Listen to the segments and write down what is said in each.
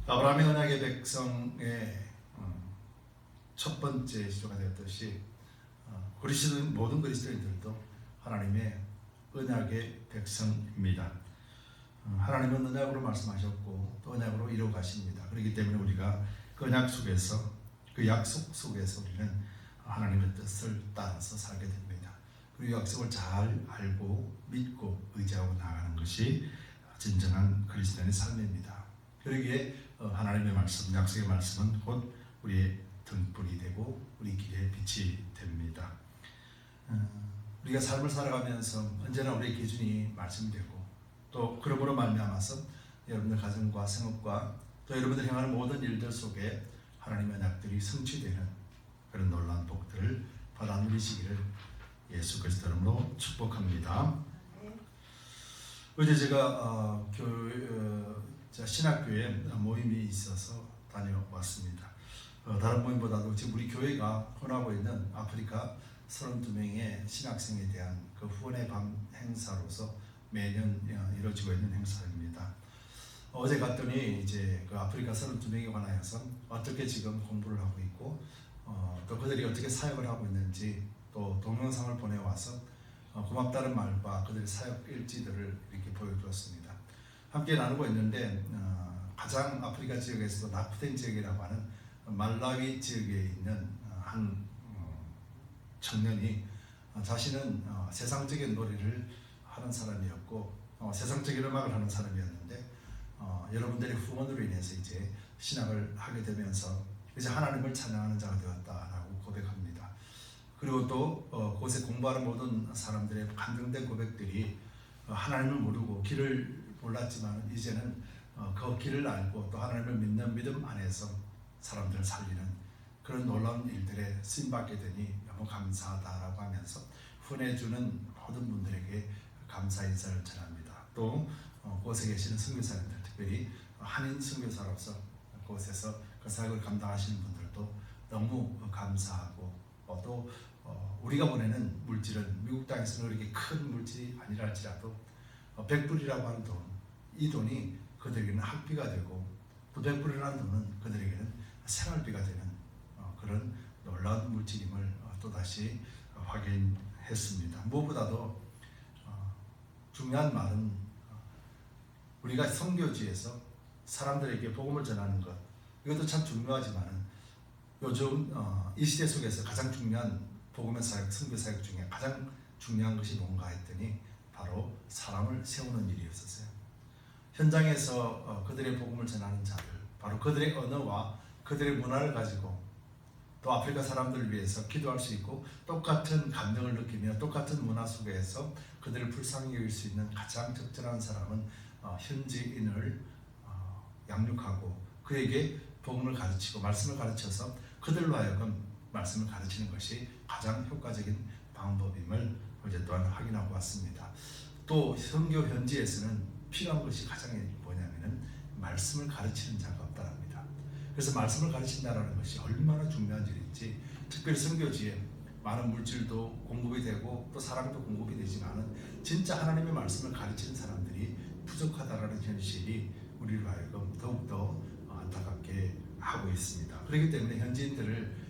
아브라함의 언약의 백성의 첫 번째 지도가 되었듯이 모든 그리스도인들도 하나님의 언약의 백성입니다. 하나님은 언약으로 말씀하셨고 또 언약으로 이루어 가십니다. 그렇기 때문에 우리가 그 언약 속에서, 그 약속 속에서 우리는 하나님의 뜻을 따라서 살게 됩니다. 그리고 약속을 잘 알고 믿고 의지하고 나가는 것이 진정한 그리스도인의 삶입니다. 그러기에 하나님의 말씀, 약속의 말씀은 곧 우리의 등불이 되고 우리 길의 빛이 됩니다. 우리가 삶을 살아가면서 언제나 우리의 기준이 말씀이 되고 또 그러므로 말미암아서 여러분들 가정과 생업과 또 여러분들 행하는 모든 일들 속에 하나님의 언약들이 성취되는 그런 놀라운 복들을 받아 누리시기를 예수 그리스도 이름으로 축복합니다. 어제 제가 신학교에 모임이 있어서 다녀왔습니다. 다른 모임보다도 지금 우리 교회가 혼하고 있는 아프리카 32명의 신학생에 대한 그 후원의 밤 행사로서 매년 이루어지고 있는 행사입니다. 어제 갔더니 이제 그 아프리카 32명에 관하여서 어떻게 지금 공부를 하고 있고 또 그들이 어떻게 사역을 하고 있는지 또 동영상을 보내와서 고맙다는 말과 그들의 사역 일지들을 이렇게 보여주었습니다. 함께 나누고 있는데 가장 아프리카 지역에서도 나프텐 지역이라고 하는 말라위 지역에 있는 한 청년이 자신은 세상적인 놀이를 하는 사람이었고 세상적인 음악을 하는 사람이었는데 여러분들의 후원으로 인해서 이제 신학을 하게 되면서 이제 하나님을 찬양하는 자가 되었다라고 고백합니다. 그리고 또 그곳에 공부하는 모든 사람들의 간증된 고백들이 하나님을 모르고 길을 몰랐지만 이제는 그 길을 알고 또 하나님을 믿는 믿음 안에서 사람들을 살리는 그런 놀라운 일들에 쓰임받게 되니 너무 감사하다라고 하면서 후원해주는 모든 분들에게 감사 인사를 전합니다. 또 그곳에 계시는 선교사님들, 특별히 한인 선교사로서 그곳에서 그 사역을 감당하시는 분들도 너무 감사하고 또 우리가 보내는 물질은 미국 땅에서는 그렇게 큰 물질이 아니라 할지라도 100불이라고 하는 돈, 이 돈이 그들에게는 학비가 되고 또 100불이라는 돈은 그들에게는 생활비가 되는 그런 놀라운 물질임을 또다시 확인했습니다. 무엇보다도 중요한 말은 우리가 선교지에서 사람들에게 복음을 전하는 것, 이것도 참 중요하지만 요즘 이 시대 속에서 가장 중요한 복음의 사역, 선교 사역 중에 가장 중요한 것이 뭔가 했더니 바로 사람을 세우는 일이었었어요. 현장에서 그들의 복음을 전하는 자들, 바로 그들의 언어와 그들의 문화를 가지고 또 아프리카 사람들을 위해서 기도할 수 있고 똑같은 감정을 느끼며 똑같은 문화 속에서 그들을 불쌍히 여길 수 있는 가장 적절한 사람은 현지인을 양육하고 그에게 복음을 가르치고 말씀을 가르쳐서 그들로 하여금 말씀을 가르치는 것이 가장 효과적인 방법임을 어제 또한 확인하고 왔습니다. 또 선교 현지에서는 필요한 것이 가장 뭐냐면은 말씀을 가르치는 자가 없다랍니다. 그래서 말씀을 가르친다라는 것이 얼마나 중요한 일인지, 특별히 선교지에 많은 물질도 공급이 되고 또 사랑도 공급이 되지만은 진짜 하나님의 말씀을 가르치는 사람들이 부족하다라는 현실이 우리로 하여금 더욱더 안타깝게 하고 있습니다. 그렇기 때문에 현지인들을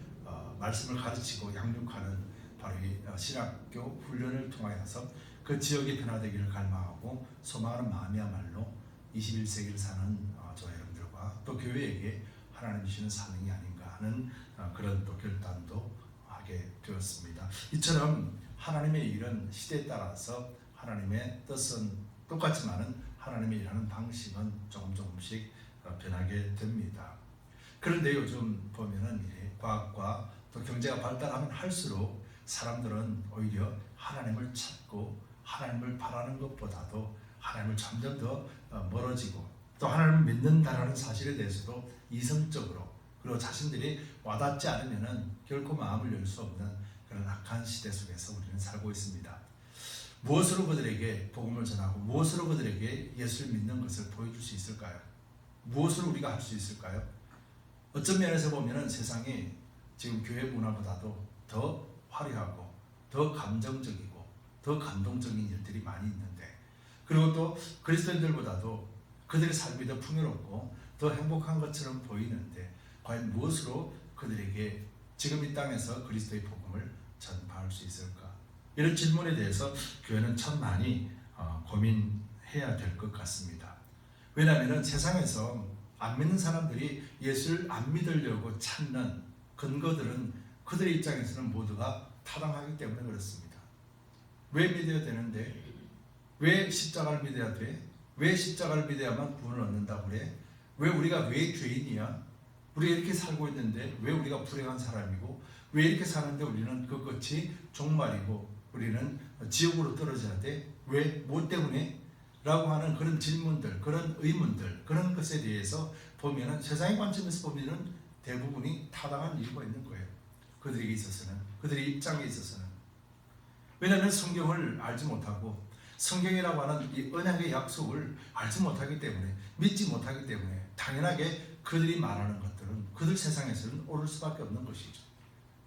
말씀을 가르치고 양육하는 바로 이 신학교 훈련을 통하여서 그 지역이 변화되기를 갈망하고 소망하는 마음이야말로 21세기를 사는 저와 여러분들과 또 교회에게 하나님 주시는 사명이 아닌가 하는 그런 또 결단도 하게 되었습니다. 이처럼 하나님의 일은 시대에 따라서 하나님의 뜻은 똑같지만은 하나님의 일하는 방식은 조금씩 변하게 됩니다. 그런데 요즘 보면은 과학과 또 경제가 발달하면 할수록 사람들은 오히려 하나님을 찾고 하나님을 바라는 것보다도 하나님을 점점 더 멀어지고 또 하나님을 믿는다라는 사실에 대해서도 이성적으로 그리고 자신들이 와닿지 않으면은 결코 마음을 열 수 없는 그런 악한 시대 속에서 우리는 살고 있습니다. 무엇으로 그들에게 복음을 전하고 무엇으로 그들에게 예수를 믿는 것을 보여줄 수 있을까요? 무엇으로 우리가 할 수 있을까요? 어떤 면에서 보면은 세상이 지금 교회 문화보다도 더 화려하고 더 감정적이고 더 감동적인 일들이 많이 있는데, 그리고 또 그리스도인들보다도 그들의 삶이 더 풍요롭고 더 행복한 것처럼 보이는데 과연 무엇으로 그들에게 지금 이 땅에서 그리스도의 복음을 전파할 수 있을까? 이런 질문에 대해서 교회는 참 많이 고민해야 될 것 같습니다. 왜냐하면 세상에서 안 믿는 사람들이 예수를 안 믿으려고 찾는 근거들은 그들의 입장에서는 모두가 타당하기 때문에 그렇습니다. 왜 믿어야 되는데? 왜 십자가를 믿어야 돼? 왜 십자가를 믿어야만 구원을 얻는다고 그래? 우리가 왜 죄인이야? 우리가 이렇게 살고 있는데 왜 우리가 불행한 사람이고 왜 이렇게 사는데 우리는 그것이 종말이고 우리는 지옥으로 떨어져야 돼? 왜? 뭐 때문에? 라고 하는 그런 질문들, 그런 의문들, 그런 것에 대해서 보면은 세상의 관점에서 보면은 대부분이 타당한 이유가 있는 거예요. 그들에게 있어서는, 그들의 입장에 있어서는. 왜냐하면 성경을 알지 못하고 성경이라고 하는 이 언약의 약속을 알지 못하기 때문에, 믿지 못하기 때문에 당연하게 그들이 말하는 것들은 그들 세상에서는 옳을 수밖에 없는 것이죠.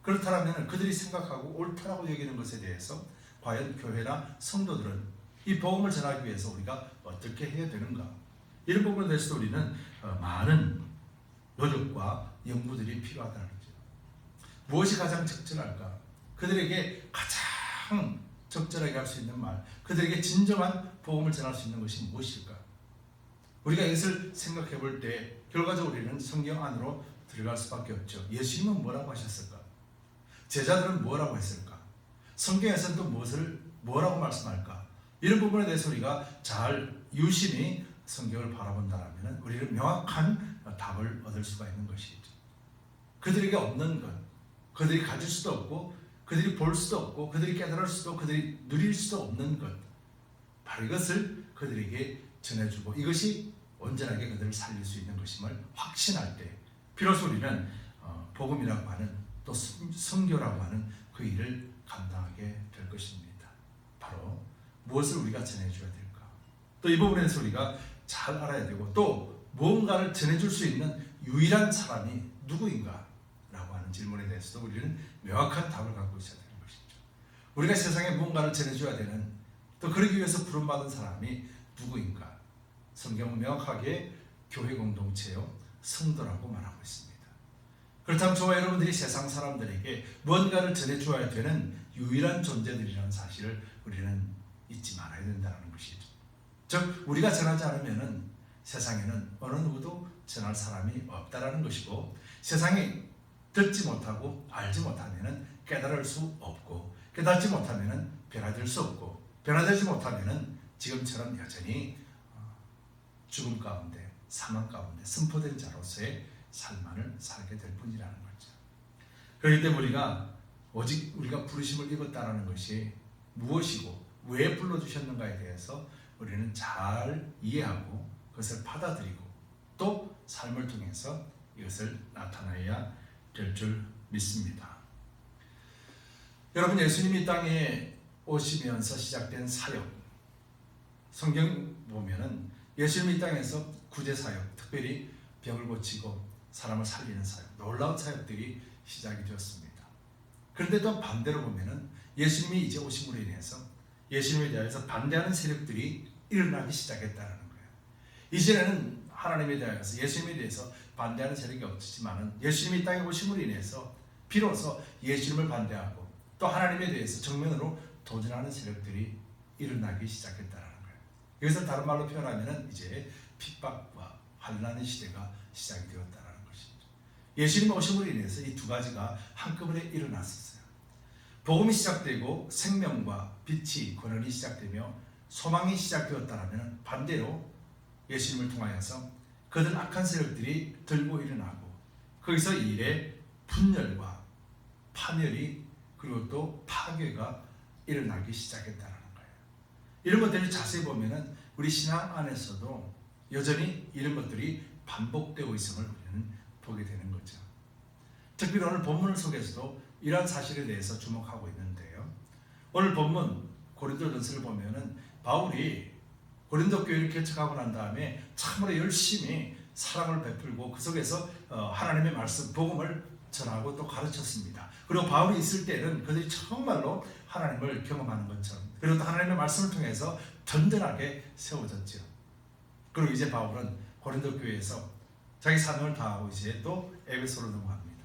그렇다면 그들이 생각하고 옳다라고 여기는 것에 대해서 과연 교회나 성도들은 이 복음을 전하기 위해서 우리가 어떻게 해야 되는가? 이런 부분에 대해서 우리는 많은 노력과 연구들이 필요하다는 거죠. 무엇이 가장 적절할까? 그들에게 가장 적절하게 할 수 있는 말, 그들에게 진정한 복음을 전할 수 있는 것이 무엇일까? 우리가 이것을 생각해 볼 때 결과적으로 우리는 성경 안으로 들어갈 수밖에 없죠. 예수님은 뭐라고 하셨을까? 제자들은 뭐라고 했을까? 성경에서는 또 뭐라고 말씀할까? 이런 부분에 대해서 우리가 잘 유심히 성경을 바라본다면 우리는 명확한 답을 얻을 수가 있는 것이죠. 그들에게 없는 것, 그들이 가질 수도 없고 그들이 볼 수도 없고 그들이 깨달을 수도 그들이 누릴 수도 없는 것, 바로 이것을 그들에게 전해주고 이것이 온전하게 그들을 살릴 수 있는 것임을 확신할 때 비로소 우리는 복음이라고 하는 또 선교라고 하는 그 일을 감당하게 될 것입니다. 바로 무엇을 우리가 전해줘야 될까? 또 이 부분에서 우리가 잘 알아야 되고 또 무언가를 전해줄 수 있는 유일한 사람이 누구인가? 라고 하는 질문에 대해서도 우리는 명확한 답을 갖고 있어야 되는 것이죠. 우리가 세상에 무언가를 전해줘야 되는 또 그러기 위해서 부름받은 사람이 누구인가? 성경은 명확하게 교회 공동체요 성도라고 말하고 있습니다. 그렇다면 저와 여러분들이 세상 사람들에게 무언가를 전해줘야 되는 유일한 존재들이라는 사실을 우리는 잊지 말아야 된다는 것이죠. 즉 우리가 전하지 않으면 세상에는 어느 누구도 전할 사람이 없다라는 것이고 세상이 듣지 못하고 알지 못하면 깨달을 수 없고 깨닫지 못하면 변화될 수 없고 변화되지 못하면 지금처럼 여전히 죽음 가운데 사망 가운데 선포된 자로서의 삶만을 살게 될 뿐이라는 거죠. 그렇기 때문에 오직 우리가 부르심을 입었다는 것이 무엇이고 왜 불러주셨는가에 대해서 우리는 잘 이해하고 그것을 받아들이고 또 삶을 통해서 이것을 나타내야 될 줄 믿습니다. 여러분, 예수님이 땅에 오시면서 시작된 사역, 성경 보면은 예수님이 땅에서 구제 사역, 특별히 병을 고치고 사람을 살리는 사역, 놀라운 사역들이 시작이 되었습니다. 그런데 또 반대로 보면은 예수님이 이제 오심으로 인해서 예수님에 대해서 반대하는 세력들이 일어나기 시작했다는 거예요. 이제는 하나님에 대해서 예수님에 대해서 반대하는 세력이 없지만은 예수님이 땅에 오심으로 인해서 비로소 예수님을 반대하고 또 하나님에 대해서 정면으로 도전하는 세력들이 일어나기 시작했다는 거예요. 여기서 다른 말로 표현하면은 이제 핍박과 환난의 시대가 시작이 되었다는 것이죠. 예수님 오심으로 인해서 이 두 가지가 한꺼번에 일어났었어요. 복음이 시작되고 생명과 빛이 권한이 시작되며 소망이 시작되었다면 반대로 예수님을 통하여서 그들 악한 세력들이 들고 일어나고 거기서 이 일에 분열과 파멸이 그리고 또 파괴가 일어나기 시작했다는 거예요. 이런 것들을 자세히 보면은 우리 신앙 안에서도 여전히 이런 것들이 반복되고 있음을 우리는 보게 되는 거죠. 특별히 오늘 본문 속에서도 이러한 사실에 대해서 주목하고 있는데요. 오늘 본문 고린도전서를 보면은 바울이 고린도 교회를 개척하고 난 다음에 참으로 열심히 사랑을 베풀고 그 속에서 하나님의 말씀, 복음을 전하고 또 가르쳤습니다. 그리고 바울이 있을 때는 그들이 정말로 하나님을 경험하는 것처럼 그리고 또 하나님의 말씀을 통해서 든든하게 세워졌죠. 그리고 이제 바울은 고린도 교회에서 자기 사명을 다하고 이제 또 에베소로 넘어갑니다.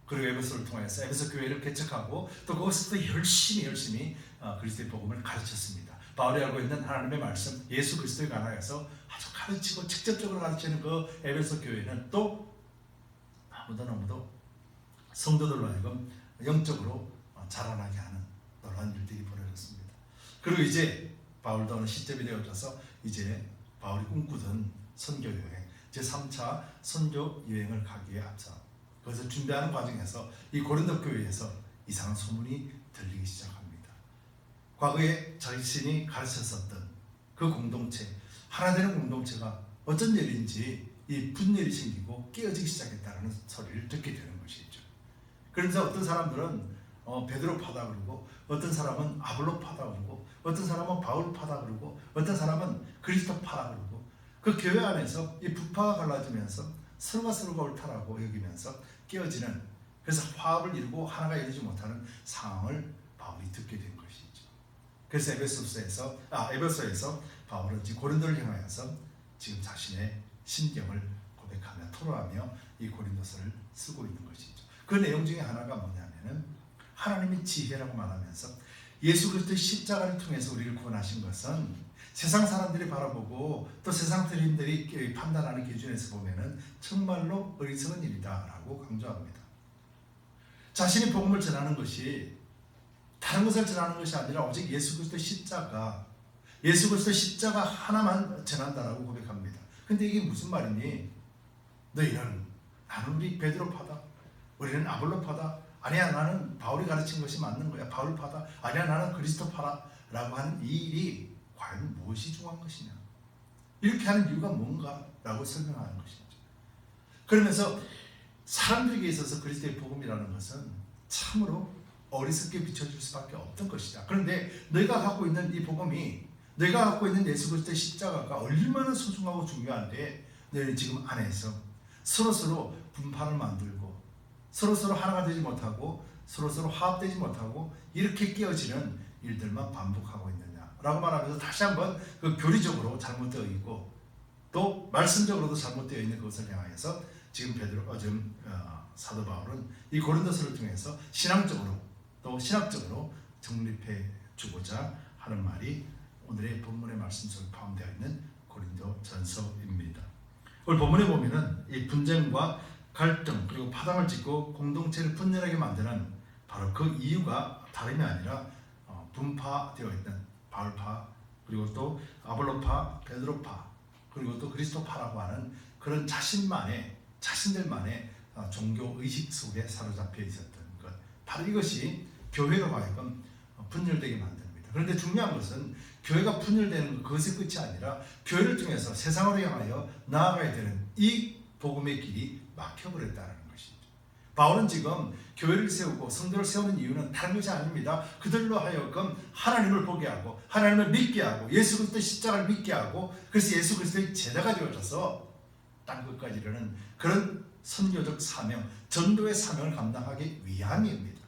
그리고 에베소를 통해서 에베소 교회를 개척하고 또 거기서 또 열심히 그리스도의 복음을 가르쳤습니다. 바울이 알고 있는 하나님의 말씀, 예수 그리스도에 관하여서 아주 가르치고 직접적으로 가르치는 그 에베소 교회는 또 너무도 성도들로 하여금 영적으로 자라나게 하는 놀라운 일들이 벌어졌습니다. 그리고 이제 바울도 어느 시점이 되어져서 이제 바울이 꿈꾸던 선교 여행, 제3차 선교 여행을 가기에 앞서 그래서 준비하는 과정에서 이 고린도 교회에서 이상한 소문이 들리기 시작합니다. 과거에 자신이 가르쳤었던 그 공동체, 하나 되는 공동체가 어쩐 일인지 이 분열이 생기고 깨어지기 시작했다는 소리를 듣게 되는 것이죠. 그래서 어떤 사람들은 베드로 파다 그러고, 어떤 사람은 아볼로 파다 그러고, 어떤 사람은 바울 파다 그러고, 어떤 사람은 그리스도 파다 그러고, 그 교회 안에서 이 부파가 갈라지면서 서로가 서로가 옳다라고 여기면서 깨어지는, 그래서 화합을 이루고 하나가 이루지 못하는 상황을 바울이 듣게 된 것이죠. 그래서 에베소에서 바울은 고린도를 향하여서 지금 자신의 심경을 고백하며 토로하며 이 고린도서를 쓰고 있는 것이죠. 그 내용 중에 하나가 뭐냐면은 하나님의 지혜라고 말하면서 예수 그리스도의 십자가를 통해서 우리를 구원하신 것은 세상 사람들이 바라보고 또 세상 사람들이 판단하는 기준에서 보면은 정말로 어리석은 일이다라고 강조합니다. 자신이 복음을 전하는 것이 다른 것을 전하는 것이 아니라 오직 예수 그리스도의 십자가 하나만 전한다라고 고백합니다. 근데 이게 무슨 말이니? 너희는 나는 우리 베드로 파다, 우리는 아볼로 파다, 아니야 나는 바울이 가르친 것이 맞는 거야, 바울 파다, 아니야 나는 그리스도 파라 라고 하는 이 일이 과연 무엇이 중요한 것이냐, 이렇게 하는 이유가 뭔가 라고 설명하는 것이죠. 그러면서 사람들에게 있어서 그리스도의 복음이라는 것은 참으로 어리석게 비춰질 수밖에 없던 것이다. 그런데 너희가 갖고 있는 이 복음이, 너희가 갖고 있는 예수 그리스도의 십자가가 얼마나 소중하고 중요한데 너희는 지금 안에서 서로서로 분파를 만들고 서로서로 하나가 되지 못하고 서로서로 화합되지 못하고 이렇게 깨어지는 일들만 반복하고 있느냐라고 말하면서 다시 한번 그 교리적으로 잘못되어 있고 또 말씀적으로도 잘못되어 있는 것을 향하여서 지금 사도 바울은 이 고린도서를 통해서 신앙적으로 또 신학적으로 정립해 주고자 하는 말이 오늘의 본문의 말씀 속에 포함되어 있는 고린도 전서입니다. 오늘 본문에 보면은 이 분쟁과 갈등 그리고 파당을 짓고 공동체를 분열하게 만드는 바로 그 이유가 다름이 아니라 분파되어 있는 바울파, 그리고 또 아볼로파, 베드로파, 그리고 또 그리스도파라고 하는 그런 자신들만의 종교 의식 속에 사로잡혀 있었던 것, 바로 이것이 교회로 하여금 분열되게 만듭니다. 그런데 중요한 것은 교회가 분열되는 그것이 끝이 아니라 교회를 통해서 세상으로 향하여 나아가야 되는 이 복음의 길이 막혀버렸다는 것이죠. 바울은 지금 교회를 세우고 성도를 세우는 이유는 다른 것이 아닙니다. 그들로 하여금 하나님을 보게 하고 하나님을 믿게 하고 예수 그리스도의 십자가를 믿게 하고, 그래서 예수 그리스도의 제자가 되어져서 땅 끝까지 이르는 그런 선교적 사명, 전도의 사명을 감당하기 위함입니다.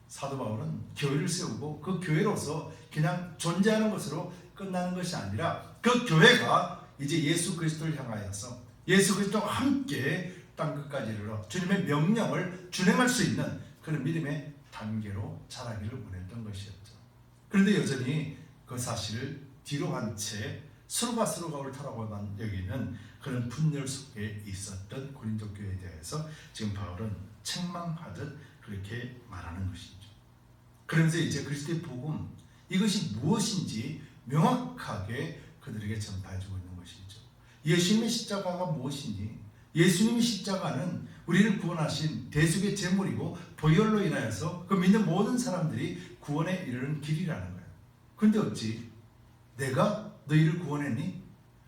사도 바울은 교회를 세우고 그 교회로서 그냥 존재하는 것으로 끝나는 것이 아니라 그 교회가 이제 예수 그리스도를 향하여서 예수 그리스도와 함께 땅끝까지 이르러 주님의 명령을 준행할 수 있는 그런 믿음의 단계로 자라기를 원했던 것이었죠. 그런데 여전히 그 사실을 뒤로 한 채 서로가 옳다라고 여기는 그런 분열 속에 있었던 고린도 교회에 대해서 지금 바울은 책망하듯 그렇게 말하는 것이죠. 그러면서 이제 그리스도의 복음, 이것이 무엇인지 명확하게 그들에게 전파해주고 있는 것이죠. 예수님의 십자가가 무엇이니? 예수님의 십자가는 우리를 구원하신 대속의 제물이고 보혈로 인하여서 그 믿는 모든 사람들이 구원에 이르는 길이라는 거예요. 그런데 어찌 내가 너희를 구원했니?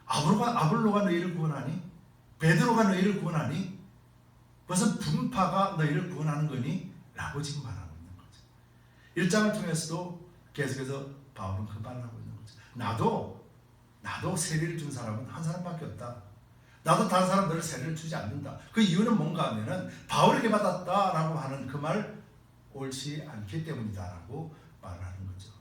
아볼로가 너희를 구원하니? 베드로가 너희를 구원하니? 무슨 분파가 너희를 구원하는 거니? 라고 지금 말하고 있는 거죠. 1장을 통해서도 계속해서 바울은 그 말을 하고 있는 거죠. 나도 세례를 준 사람은 한 사람밖에 없다. 나도 다른 사람들을 세례를 주지 않는다. 그 이유는 뭔가 하면은 바울에게 받았다라고 하는 그 말 옳지 않기 때문이다라고 말을 하는 거죠.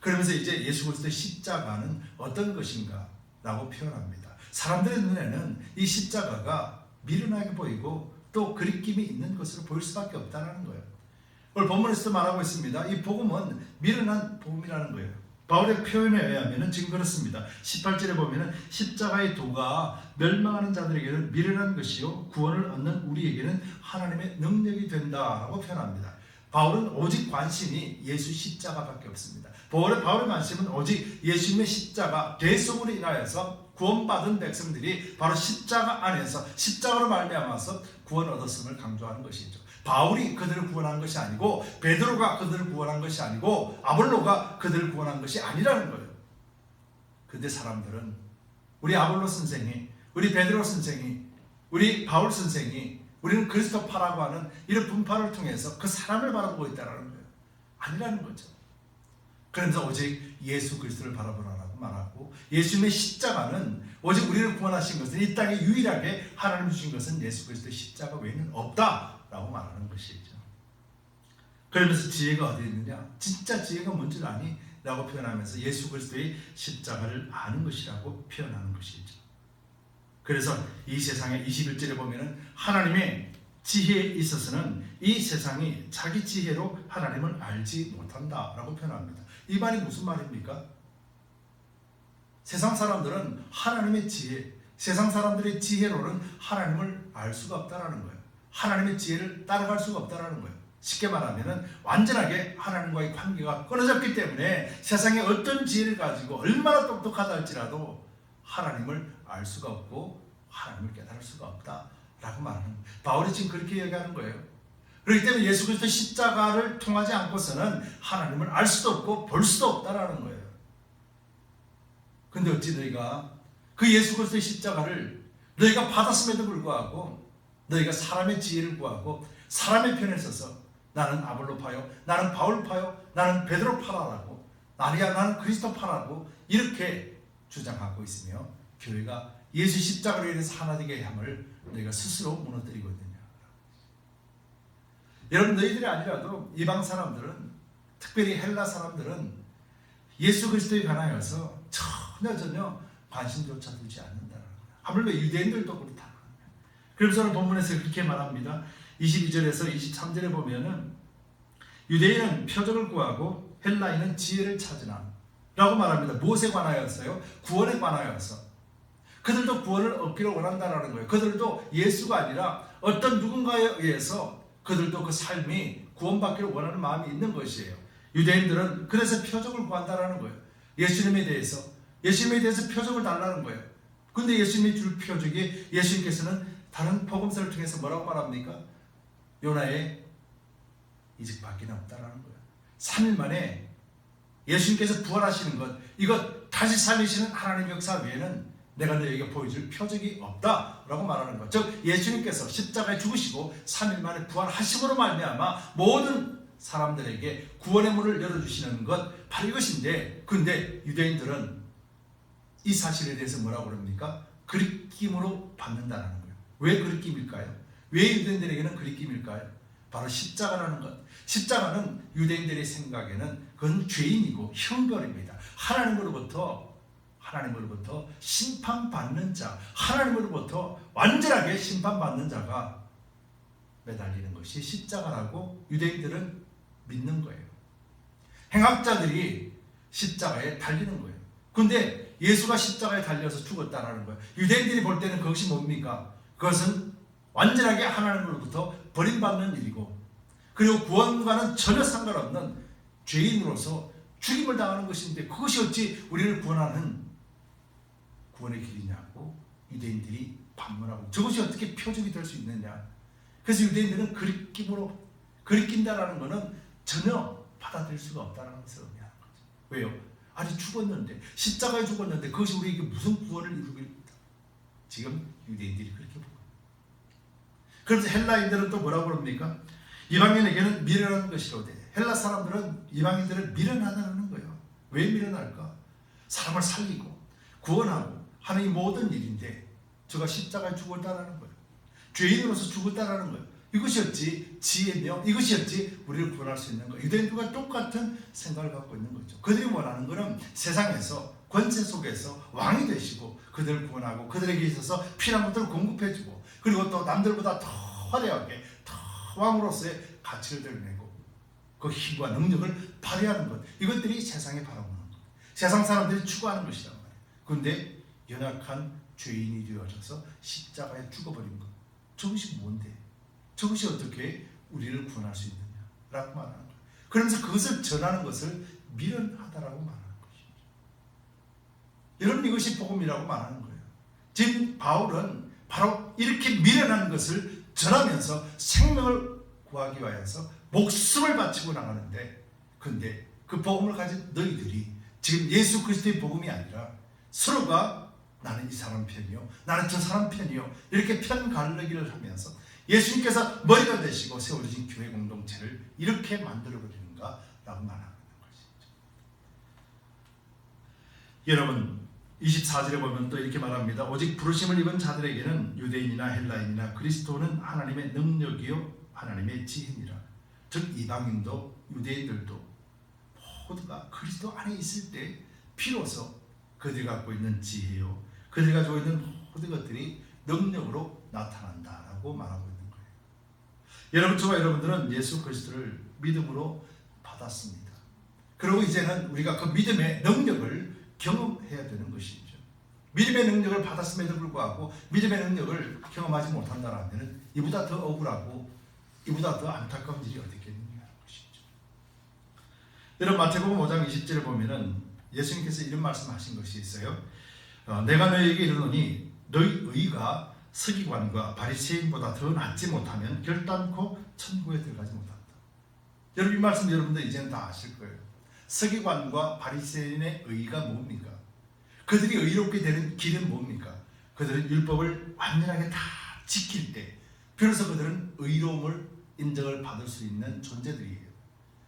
그러면서 이제 예수 그리스도의 십자가는 어떤 것인가? 라고 표현합니다. 사람들의 눈에는 이 십자가가 미련하게 보이고 또 그리낌이 있는 것으로 보일 수밖에 없다는 거예요. 오늘 본문에서도 말하고 있습니다. 이 복음은 미련한 복음이라는 거예요. 바울의 표현에 의하면 지금 그렇습니다. 18절에 보면 십자가의 도가 멸망하는 자들에게는 미련한 것이요 구원을 얻는 우리에게는 하나님의 능력이 된다라고 표현합니다. 바울은 오직 관심이 예수 십자가밖에 없습니다. 바울의 관심은 오직 예수님의 십자가 대속으로 인하여서 구원받은 백성들이 바로 십자가 안에서 십자가로 말미암아서 구원 얻었음을 강조하는 것이죠. 바울이 그들을 구원한 것이 아니고 베드로가 그들을 구원한 것이 아니고 아볼로가 그들을 구원한 것이 아니라는 거예요. 근데 사람들은 우리 아볼로 선생이, 우리 베드로 선생이, 우리 바울 선생이 우리는 그리스도파라고 하는 이런 분파를 통해서 그 사람을 바라보고 있다는 거예요. 아니라는 거죠. 그러면서 오직 예수 그리스도를 바라보라고 말하고 예수님의 십자가는 오직 우리를 구원하신 것은 이 땅에 유일하게 하나님 주신 것은 예수 그리스도의 십자가 외에는 없다라고 말하는 것이죠. 그러면서 지혜가 어디 있느냐? 진짜 지혜가 뭔 줄 아니? 라고 표현하면서 예수 그리스도의 십자가를 아는 것이라고 표현하는 것이죠. 그래서 이 세상의 21절에 보면은 하나님의 지혜에 있어서는 이 세상이 자기 지혜로 하나님을 알지 못한다라고 표현합니다. 이 말이 무슨 말입니까? 세상 사람들은 하나님의 지혜, 세상 사람들의 지혜로는 하나님을 알 수가 없다라는 거예요. 하나님의 지혜를 따라갈 수가 없다라는 거예요. 쉽게 말하면 완전하게 하나님과의 관계가 끊어졌기 때문에 세상에 어떤 지혜를 가지고 얼마나 똑똑하다 할지라도 하나님을 알 수가 없고 하나님을 깨달을 수가 없다라고 말하는 거예요. 바울이 지금 그렇게 얘기하는 거예요. 그렇기 때문에 예수 그리스도 십자가를 통하지 않고서는 하나님을 알 수도 없고 볼 수도 없다라는 거예요. 근데 어찌 너희가 그 예수 그리스도의 십자가를 너희가 받았음에도 불구하고 너희가 사람의 지혜를 구하고 사람의 편에 서서 나는 아볼로파요, 나는 바울파요, 나는 베드로파라고, 아니야 나는 그리스도파라고 이렇게 주장하고 있으며 교회가 예수 십자가로 인해서 하나 되게 함을 너희가 스스로 무너뜨리고 있느냐. 여러분, 너희들이 아니라도 이방 사람들은, 특별히 헬라 사람들은 예수 그리스도에 관하여서 전혀 관심조차 두지 않는다는 거예요. 하물며 유대인들도 그렇다. 그래서 오늘 본문에서 그렇게 말합니다. 22절에서 23절에 보면은 유대인은 표적을 구하고 헬라인은 지혜를 찾으나 라고 말합니다. 무엇에 관하여서요? 구원에 관하여서. 그들도 구원을 얻기를 원한다는 거예요. 그들도 예수가 아니라 어떤 누군가에 의해서 그들도 그 삶이 구원받기를 원하는 마음이 있는 것이에요. 유대인들은 그래서 표적을 구한다는 거예요. 예수님에 대해서 표적을 달라는 거예요. 근데 예수님이 줄 표적이 예수님께서는 다른 복음서를 통해서 뭐라고 말합니까? 요나의 이직밖에 없다라는 거예요. 3일 만에 예수님께서 부활하시는 것, 이것 다시 살리시는 하나님의 역사 외에는 내가 너에게 보여줄 표적이 없다라고 말하는 것. 즉 예수님께서 십자가에 죽으시고 3일 만에 부활하심으로 말미암아 모든 사람들에게 구원의 문을 열어주시는 것, 바로 이것인데, 근데 유대인들은 이 사실에 대해서 뭐라고 그럽니까? 그리낌으로 받는다는 거예요. 왜 그리낌일까요? 왜 유대인들에게는 그리낌일까요? 바로 십자가라는 것. 십자가는 유대인들의 생각에는 그건 죄인이고 형벌입니다. 하나님으로부터 심판받는 자, 하나님으로부터 완전하게 심판받는 자가 매달리는 것이 십자가라고 유대인들은 믿는 거예요. 행악자들이 십자가에 달리는 거예요. 근데 예수가 십자가에 달려서 죽었다라는 거예요. 유대인들이 볼 때는 그것이 뭡니까? 그것은 완전하게 하나님으로부터 버림받는 일이고, 그리고 구원과는 전혀 상관없는 죄인으로서 죽임을 당하는 것인데, 그것이 어찌 우리를 구원하는 구원의 길이냐고 유대인들이 반문하고, 저것이 어떻게 표적이 될 수 있느냐. 그래서 유대인들은 그리낀다라는 것은 전혀 받아들일 수가 없다는 것을 의미하는 거죠. 왜요? 아니 죽었는데, 십자가에 죽었는데 그것이 우리에게 무슨 구원을 이루겠다. 지금 유대인들이 그렇게 보고. 그래서 헬라인들은 또 뭐라고 그럽니까? 이방인에게는 미련한 것이로되. 헬라 사람들은 이방인들을 미련하다는 거예요. 왜 미련할까? 사람을 살리고 구원하고 하는 이 모든 일인데 저가 십자가에 죽었다라는 거예요. 죄인으로서 죽었다라는 거예요. 이것이었지 지혜며 이것이었지 우리를 구원할 수 있는 거예요. 유대인들과 똑같은 생각을 갖고 있는 거죠. 그들이 원하는 것은 세상에서 권세 속에서 왕이 되시고 그들을 구원하고 그들에게 있어서 필요한 것들을 공급해주고 그리고 또 남들보다 더 화려하게 더 왕으로서의 가치를 드러내고 그 힘과 능력을 발휘하는 것, 이것들이 세상에 바라보는 것, 세상 사람들이 추구하는 것이란 말이에요. 그런데 연약한 죄인이 되어져서 십자가에 죽어버린 것, 저것이 뭔데? 저것이 어떻게 우리를 구원할 수 있느냐라고 말하는 거예요. 그러면서 그것을 전하는 것을 미련하다라고 말하는 것이죠. 여러분, 이것이 복음이라고 말하는 거예요. 지금 바울은 바로 이렇게 미련한 것을 전하면서 생명을 구하기 위해서 목숨을 바치고 나가는데, 근데 그 복음을 가진 너희들이 지금 예수 그리스도의 복음이 아니라 서로가 나는 이 사람 편이요, 나는 저 사람 편이요, 이렇게 편 갈르기를 하면서 예수님께서 머리가 되시고 세워주신 교회 공동체를 이렇게 만들어버리는가라고 말하는 것이죠. 여러분, 24절에 보면 또 이렇게 말합니다. 오직 부르심을 입은 자들에게는 유대인이나 헬라인이나 그리스도는 하나님의 능력이요 하나님의 지혜니라. 즉 이방인도 유대인들도 모두가 그리스도 안에 있을 때 비로소 그들이 갖고 있는 지혜요, 그들이 가지고 있는 모든 것들이 능력으로 나타난다라고 말하고 있는 거예요. 여러분, 저와 여러분들은 예수 그리스도를 믿음으로 받았습니다. 그리고 이제는 우리가 그 믿음의 능력을 경험해야 되는 것이죠. 믿음의 능력을 받았음에도 불구하고 믿음의 능력을 경험하지 못한다면 이보다 더 억울하고 이보다 더 안타까운 일이 어디겠느냐는 것이죠. 여러분, 마태복음 5장 20절에 보면은 예수님께서 이런 말씀하신 것이 있어요. 내가 너희에게 이르노니 너희 의가 서기관과 바리새인보다 더 낫지 못하면 결단코 천국에 들어가지 못한다. 여러분, 이 말씀 여러분들 이제는 다 아실 거예요. 서기관과 바리새인의 의가 뭡니까? 그들이 의롭게 되는 길은 뭡니까? 그들은 율법을 완전하게 다 지킬 때 비로소 그들은 의로움을 인정을 받을 수 있는 존재들이에요.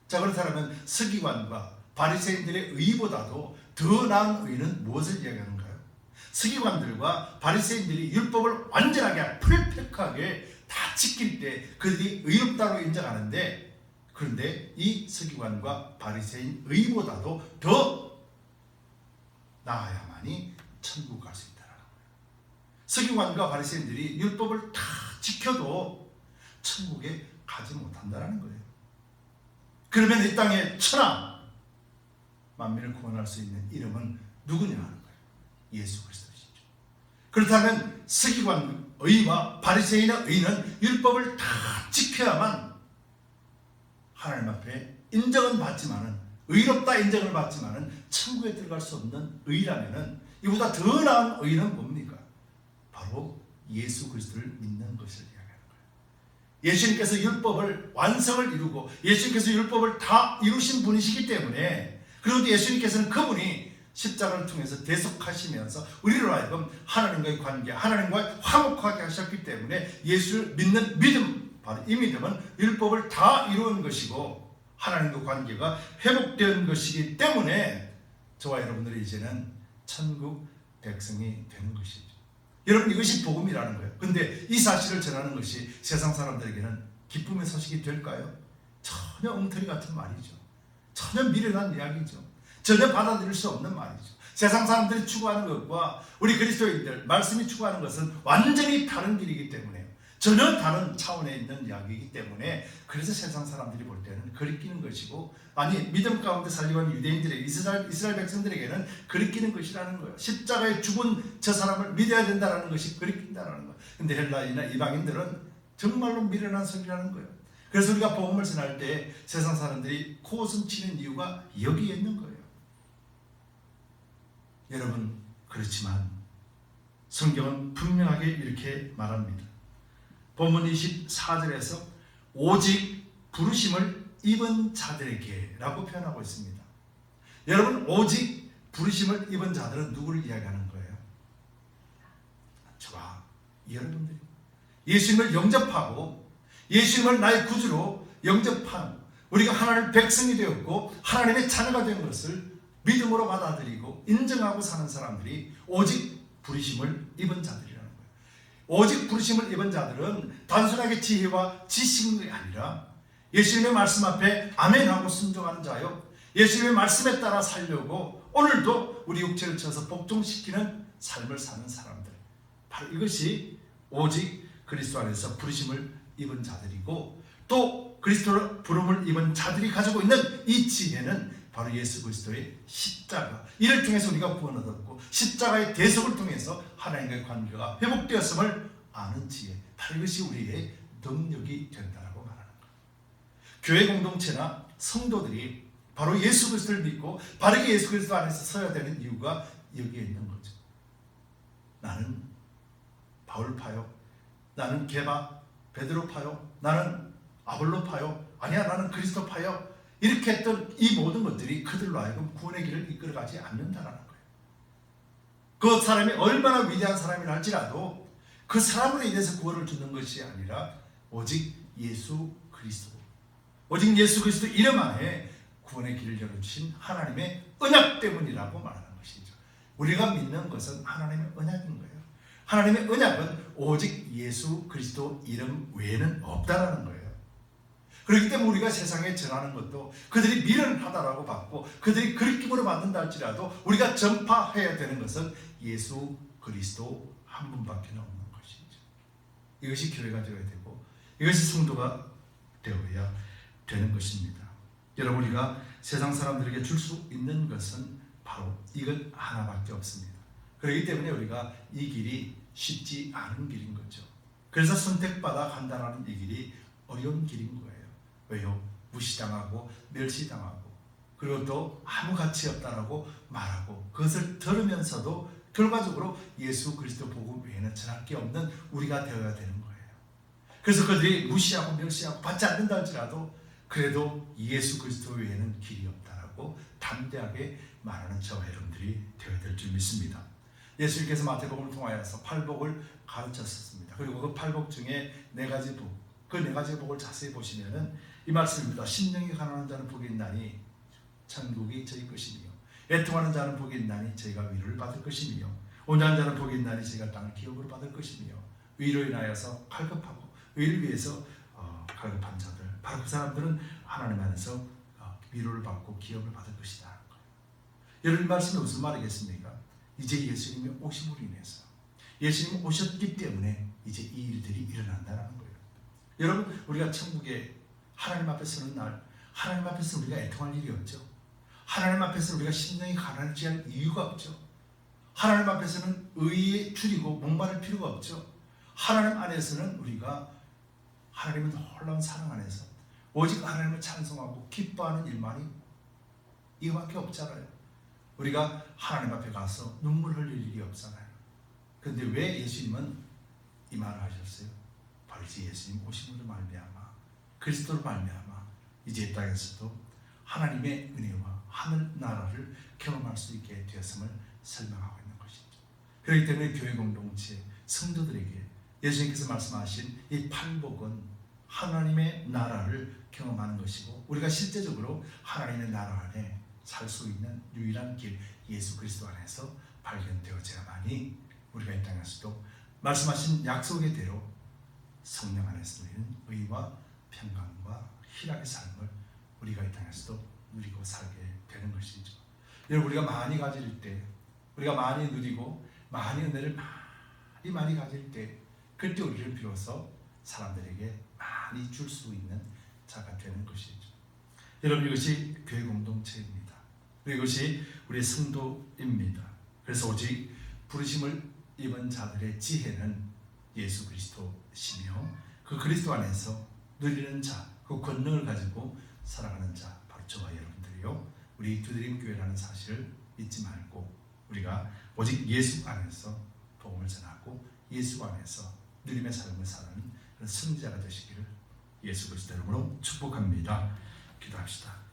자, 그렇다면 서기관과 바리새인들의 의보다도 더 나은 의는 무엇을 이야기하는가요? 서기관들과 바리새인들이 율법을 완전하게 퍼펙트하게 다 지킬 때 그들이 의롭다고 인정하는데, 그런데 이 서기관과 바리새인 의보다도 더 나아야만이 천국 갈 수 있다는 거예요. 서기관과 바리새인들이 율법을 다 지켜도 천국에 가지 못한다는 거예요. 그러면 이 땅에 천하 만민을 구원할 수 있는 이름은 누구냐 하는 거예요. 예수 그리스도시죠. 그렇다면 서기관 의와 바리새인의 의는 율법을 다 지켜야만 하나님 앞에 인정은 받지만은, 의롭다 인정을 받지만은 천국에 들어갈 수 없는 의라면은 이보다 더 나은 의는 뭡니까? 바로 예수 그리스도를 믿는 것을 이야기하는 거예요. 예수님께서 율법을 완성을 이루고 예수님께서 율법을 다 이루신 분이시기 때문에, 그리고 예수님께서는 그분이 십자가를 통해서 대속하시면서 우리로 하여금 하나님과의 관계, 하나님과 화목하게 하셨기 때문에 예수를 믿는 믿음, 바로 이 믿음은 율법을 다 이루은 것이고 하나님과 관계가 회복된 것이기 때문에 저와 여러분들이 이제는 천국 백성이 되는 것이죠. 여러분, 이것이 복음이라는 거예요. 근데 이 사실을 전하는 것이 세상 사람들에게는 기쁨의 소식이 될까요? 전혀 엉터리 같은 말이죠. 전혀 미련한 이야기죠. 전혀 받아들일 수 없는 말이죠. 세상 사람들이 추구하는 것과 우리 그리스도인들 말씀이 추구하는 것은 완전히 다른 길이기 때문에, 전혀 다른 차원에 있는 이야기이기 때문에, 그래서 세상 사람들이 볼 때는 거리끼는 것이고, 아니 믿음 가운데 살려고 하는 유대인들에게, 이스라엘 백성들에게는 거리끼는 것이라는 거예요. 십자가에 죽은 저 사람을 믿어야 된다는 것이 거리낀다는 거예요. 근데 헬라인이나 이방인들은 정말로 미련한 소리라는 거예요. 그래서 우리가 복음을 전할 때 세상 사람들이 코웃음 치는 이유가 여기에 있는 거예요. 여러분, 그렇지만 성경은 분명하게 이렇게 말합니다. 본문 24절에서 오직 부르심을 입은 자들에게 라고 표현하고 있습니다. 여러분, 오직 부르심을 입은 자들은 누구를 이야기하는 거예요? 저와 여러분들이 예수님을 영접하고 예수님을 나의 구주로 영접한, 우리가 하나님의 백성이 되었고 하나님의 자녀가 된 것을 믿음으로 받아들이고 인정하고 사는 사람들이 오직 부르심을 입은 자들이라는 거예요. 오직 부르심을 입은 자들은 단순하게 지혜와 지식이 아니라 예수님의 말씀 앞에 아멘하고 순종하는 자요, 예수님의 말씀에 따라 살려고 오늘도 우리 육체를 쳐서 복종시키는 삶을 사는 사람들, 바로 이것이 오직 그리스도 안에서 부르심을 입은 자들이고, 또 그리스도로 부름을 입은 자들이 가지고 있는 이 지혜는 바로 예수 그리스도의 십자가, 이를 통해서 우리가 구원을 얻었고 십자가의 대속을 통해서 하나님과의 관계가 회복되었음을 아는 지혜, 바로 이것이 우리의 능력이 된다고 말하는 거예요. 교회 공동체나 성도들이 바로 예수 그리스도를 믿고 바르게 예수 그리스도 안에서 서야 되는 이유가 여기에 있는 거죠. 나는 바울파요, 나는 게바 베드로파요, 나는 아볼로파요, 아니야 나는 그리스도파요, 이렇게 했던 이 모든 것들이 그들로 하여금 구원의 길을 이끌어가지 않는다는 거예요. 그 사람이 얼마나 위대한 사람이라 할지라도 그 사람으로 인해서 구원을 주는 것이 아니라 오직 예수 그리스도, 오직 예수 그리스도 이름 안에 구원의 길을 열어주신 하나님의 언약 때문이라고 말하는 것이죠. 우리가 믿는 것은 하나님의 언약인 거예요. 하나님의 언약은 오직 예수 그리스도 이름 외에는 없다라는 거예요. 그렇기 때문에 우리가 세상에 전하는 것도 그들이 미련하다라고 받고 그들이 그리낌으로 만든다 할지라도 우리가 전파해야 되는 것은 예수 그리스도 한 분밖에 없는 것이죠. 이것이 교회가 되어야 되고 이것이 성도가 되어야 되는 것입니다. 여러분, 우리가 세상 사람들에게 줄 수 있는 것은 바로 이것 하나밖에 없습니다. 그렇기 때문에 우리가 이 길이 쉽지 않은 길인 거죠. 그래서 선택받아 간다는 이 길이 어려운 길인 거예요. 왜요? 무시당하고 멸시당하고, 그리고 또 아무 가치 없다라고 말하고, 그것을 들으면서도 결과적으로 예수 그리스도 복음 외에는 전할 게 없는 우리가 되어야 되는 거예요. 그래서 그들이 무시하고 멸시하고 받지 않는다 할지라도 그래도 예수 그리스도 외에는 길이 없다라고 담대하게 말하는 저와 여러분들이 되어야 될 줄 믿습니다. 예수님께서 마태복음을 통하여서 팔복을 가르쳤습니다. 그리고 그 팔복 중에 네 가지 복, 그 네 가지 복을 자세히 보시면은 이 말씀입니다. 심령이 가난한 자는 복이 있나니 천국이 저희 것이며, 애통하는 자는 복이 있나니 저희가 위로를 받을 것이며, 온유한 자는 복이 있나니 저희가 땅을 기업으로 받을 것이며, 위로 인하여서 갈급하고 의를 위해서 갈급한 자들, 바로 그 사람들은 하나님 안에서 위로를 받고 기업을 받을 것이다. 여러분, 이 말씀이 무슨 말이겠습니까? 이제 예수님이 오심으로 인해서, 예수님이 오셨기 때문에 이제 이 일들이 일어난다는 거예요. 여러분, 우리가 천국에 하나님 앞에 서는 날, 하나님 앞에서 우리가 애통할 일이 없죠. 하나님 앞에서 우리가 심령이 가난하지 않을 이유가 없죠. 하나님 앞에서는 의에 줄이고 목마를 필요가 없죠. 하나님 안에서는 우리가 하나님의 놀라운 사랑 안에서 오직 하나님을 찬송하고 기뻐하는 일만이 이거밖에 없잖아요. 우리가 하나님 앞에 가서 눈물 흘릴 일이 없잖아요. 그런데 왜 예수님은 이 말을 하셨어요? 바로 이제 예수님 오심으로 말미암아, 그리스도로 말미암아 이제 이 땅에서도 하나님의 은혜와 하늘 나라를 경험할 수 있게 되었음을 설명하고 있는 것이죠. 그렇기 때문에 교회 공동체 성도들에게 예수님께서 말씀하신 이 팔복은 하나님의 나라를 경험하는 것이고, 우리가 실제적으로 하나님의 나라 안에 살 수 있는 유일한 길, 예수 그리스도 안에서 발견되어져야만이 우리가 이 땅에서도 말씀하신 약속의 대로 성령 안에서 누리는 의와 평강과 희락의 삶을 우리가 이 땅에서도 누리고 살게 되는 것이죠. 여러분, 우리가 많이 가질 때, 우리가 많이 누리고 많이 은혜를 많이 가질 때, 그때 우리를 비로소 사람들에게 많이 줄 수 있는 자가 되는 것이죠. 여러분, 이것이 교회 공동체입니다. 그리고 이것이 우리의 성도입니다. 그래서 오직 부르심을 입은 자들의 지혜는 예수 그리스도시며, 그 그리스도 안에서 누리는 자, 그 권능을 가지고 살아가는 자, 바로 저와 여러분들이요, 우리 두드림 교회라는 사실을 잊지 말고 우리가 오직 예수 안에서 복음을 전하고 예수 안에서 누림의 삶을 사는 그런 승자가 되시기를 예수 그리스도 이름으로 축복합니다. 기도합시다.